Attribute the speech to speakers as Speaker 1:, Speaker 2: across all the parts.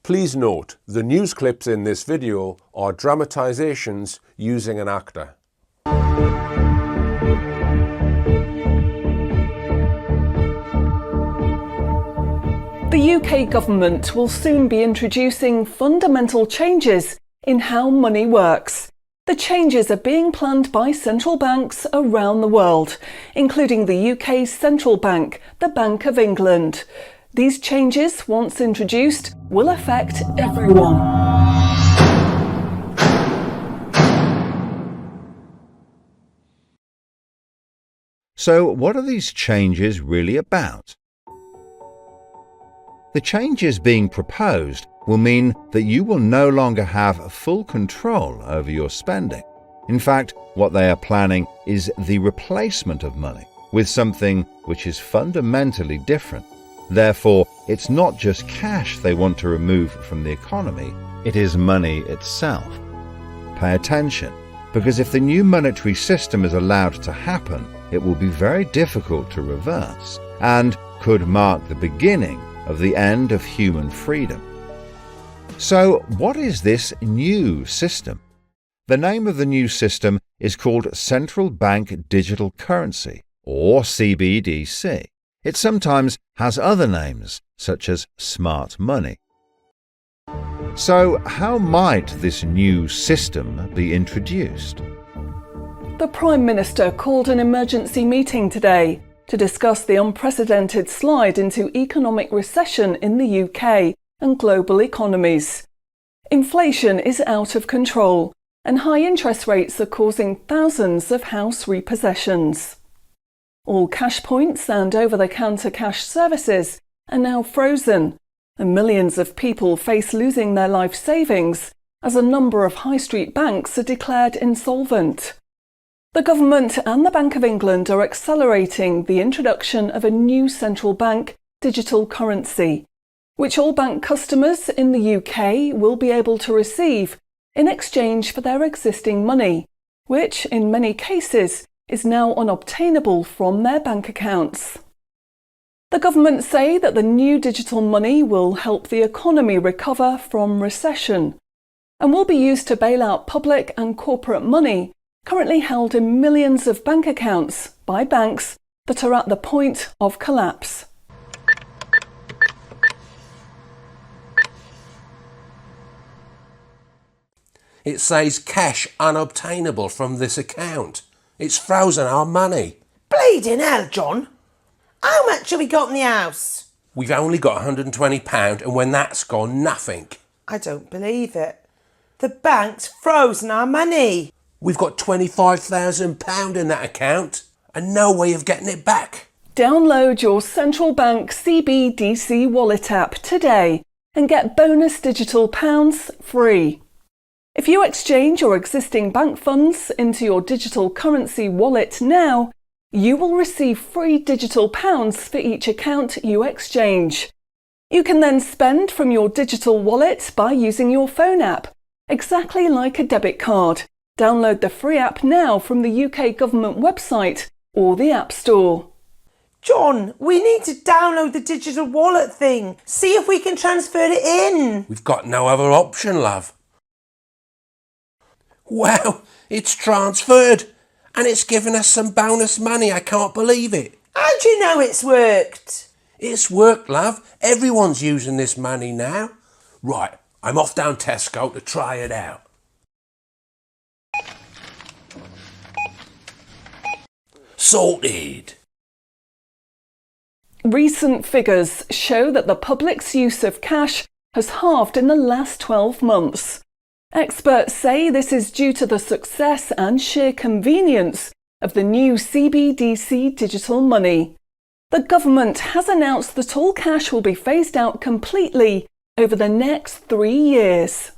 Speaker 1: Please note, the news clips in this video are dramatisations using an actor.
Speaker 2: The UK government will soon be introducing fundamental changes in how money works. The changes are being planned by central banks around the world, including the UK's central bank, the Bank of England. These changes, once introduced, will affect everyone.
Speaker 3: So, what are these changes really about? The changes being proposed will mean that you will no longer have full control over your spending. In fact, what they are planning is the replacement of money with something which is fundamentally different. Therefore, it's not just cash they want to remove from the economy, it is money itself. Pay attention, because if the new monetary system is allowed to happen, it will be very difficult to reverse and could mark the beginning of the end of human freedom. So, what is this new system? The name of the new system is called Central Bank Digital Currency, or CBDC. It sometimes has other names, such as smart money. So, how might this new system be introduced?
Speaker 2: The Prime Minister called an emergency meeting today to discuss the unprecedented slide into economic recession in the UK and global economies. Inflation is out of control, and high interest rates are causing thousands of house repossessions. All cash points and over-the-counter cash services are now frozen, and millions of people face losing their life savings as a number of high street banks are declared insolvent. The government and the Bank of England are accelerating the introduction of a new central bank digital currency, which all bank customers in the UK will be able to receive in exchange for their existing money, which in many cases is now unobtainable from their bank accounts. The government say that the new digital money will help the economy recover from recession and will be used to bail out public and corporate money currently held in millions of bank accounts by banks that are at the point of collapse.
Speaker 1: It says cash unobtainable from this account. It's frozen our money.
Speaker 4: Bleeding hell, John. How much have we got in the house?
Speaker 1: We've only got £120, and when that's gone, nothing.
Speaker 4: I don't believe it. The bank's frozen our money.
Speaker 1: We've got £25,000 in that account and no way of getting it back.
Speaker 2: Download your central bank CBDC wallet app today and get bonus digital pounds free. If you exchange your existing bank funds into your digital currency wallet now, you will receive free digital pounds for each account you exchange. You can then spend from your digital wallet by using your phone app, exactly like a debit card. Download the free app now from the UK government website or the App Store.
Speaker 4: John, we need to download the digital wallet thing. See if we can transfer it in.
Speaker 1: We've got no other option, love. Wow, it's transferred and it's given us some bonus money. I can't believe it.
Speaker 4: How do you know it's worked?
Speaker 1: It's worked, love. Everyone's using this money now. Right, I'm off down Tesco to try it out. Sorted.
Speaker 2: Recent figures show that the public's use of cash has halved in the last 12 months. Experts say this is due to the success and sheer convenience of the new CBDC digital money. The government has announced that all cash will be phased out completely over the next 3 years.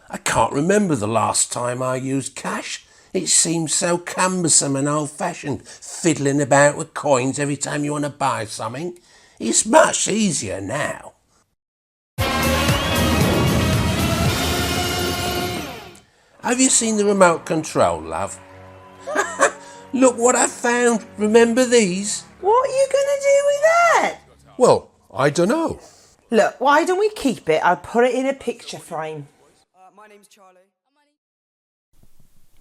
Speaker 1: I can't remember the last time I used cash. It seems so cumbersome and old-fashioned, fiddling about with coins every time you want to buy something. It's much easier now. Have you seen the remote control, love? Look what I found. Remember these?
Speaker 4: What are you going to do with that?
Speaker 1: Well, I don't know.
Speaker 4: Look, why don't we keep it? I'll put it in a picture frame.
Speaker 5: My name's Charlie.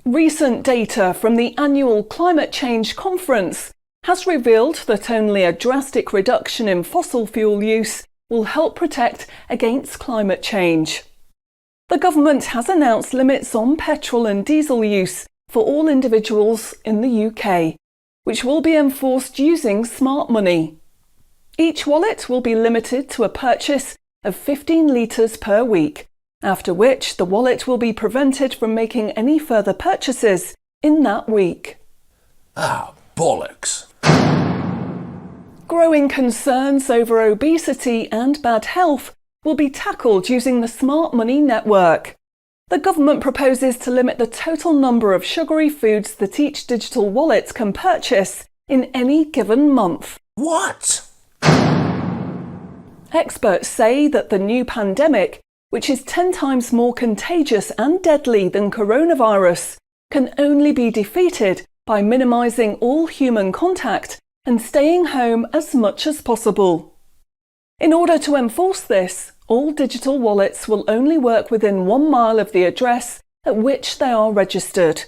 Speaker 2: Recent data from the annual Climate Change Conference has revealed that only a drastic reduction in fossil fuel use will help protect against climate change. The government has announced limits on petrol and diesel use for all individuals in the UK, which will be enforced using smart money. Each wallet will be limited to a purchase of 15 litres per week, after which the wallet will be prevented from making any further purchases in that week.
Speaker 1: Ah, bollocks.
Speaker 2: Growing concerns over obesity and bad health will be tackled using the Smart Money network. The government proposes to limit the total number of sugary foods that each digital wallet can purchase in any given month.
Speaker 1: What?
Speaker 2: Experts say that the new pandemic, which is 10 times more contagious and deadly than coronavirus, can only be defeated by minimising all human contact and staying home as much as possible. In order to enforce this, all digital wallets will only work within 1 mile of the address at which they are registered.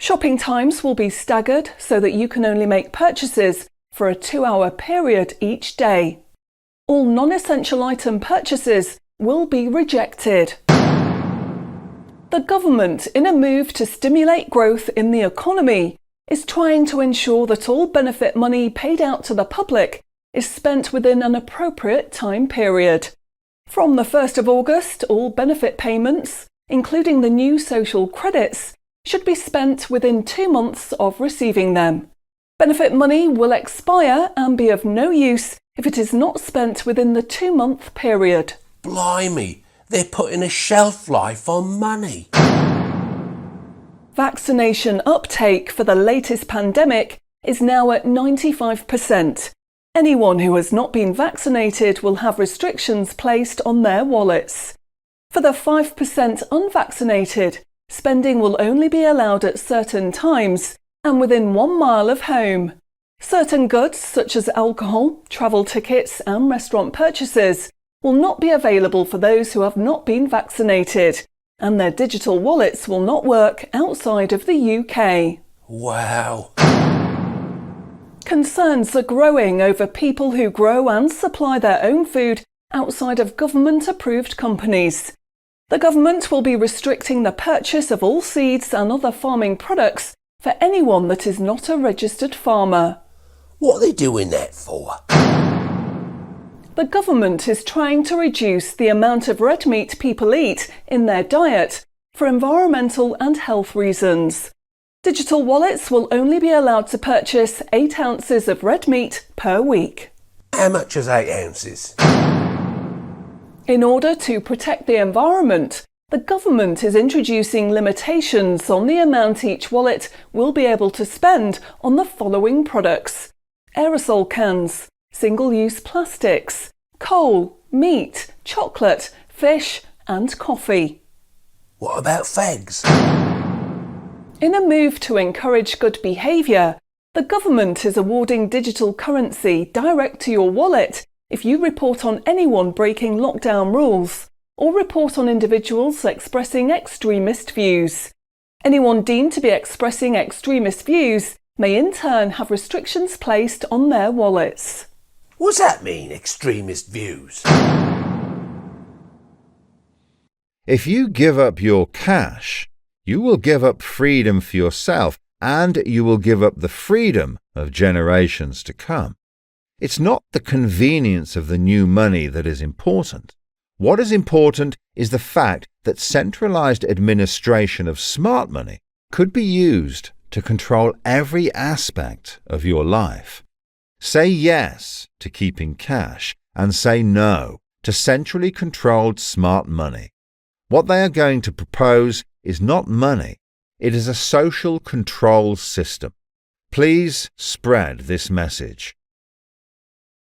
Speaker 2: Shopping times will be staggered so that you can only make purchases for a 2-hour period each day. All non-essential item purchases will be rejected. The government, in a move to stimulate growth in the economy, is trying to ensure that all benefit money paid out to the public is spent within an appropriate time period. From the 1st of August, all benefit payments, including the new social credits, should be spent within 2 months of receiving them. Benefit money will expire and be of no use if it is not spent within the 2-month period.
Speaker 1: Blimey, they're putting a shelf life on money.
Speaker 2: Vaccination uptake for the latest pandemic is now at 95%. Anyone who has not been vaccinated will have restrictions placed on their wallets. For the 5% unvaccinated, spending will only be allowed at certain times and within 1 mile of home. Certain goods, such as alcohol, travel tickets and restaurant purchases, will not be available for those who have not been vaccinated, and their digital wallets will not work outside of the UK.
Speaker 1: Wow.
Speaker 2: Concerns are growing over people who grow and supply their own food outside of government-approved companies. The government will be restricting the purchase of all seeds and other farming products for anyone that is not a registered farmer.
Speaker 1: What are they doing that for?
Speaker 2: The government is trying to reduce the amount of red meat people eat in their diet for environmental and health reasons. Digital wallets will only be allowed to purchase 8 ounces of red meat per week.
Speaker 1: How much is 8 ounces?
Speaker 2: In order to protect the environment, the government is introducing limitations on the amount each wallet will be able to spend on the following products: aerosol cans, single-use plastics, coal, meat, chocolate, fish and coffee.
Speaker 1: What about fags?
Speaker 2: In a move to encourage good behaviour, the government is awarding digital currency direct to your wallet if you report on anyone breaking lockdown rules or report on individuals expressing extremist views. Anyone deemed to be expressing extremist views may in turn have restrictions placed on their wallets.
Speaker 1: What's that mean, extremist views?
Speaker 3: If you give up your cash, you will give up freedom for yourself, and you will give up the freedom of generations to come. It's not the convenience of the new money that is important. What is important is the fact that centralized administration of smart money could be used to control every aspect of your life. Say yes to keeping cash and say no to centrally controlled smart money. What they are going to propose is not money, it is a social control system. Please spread this message.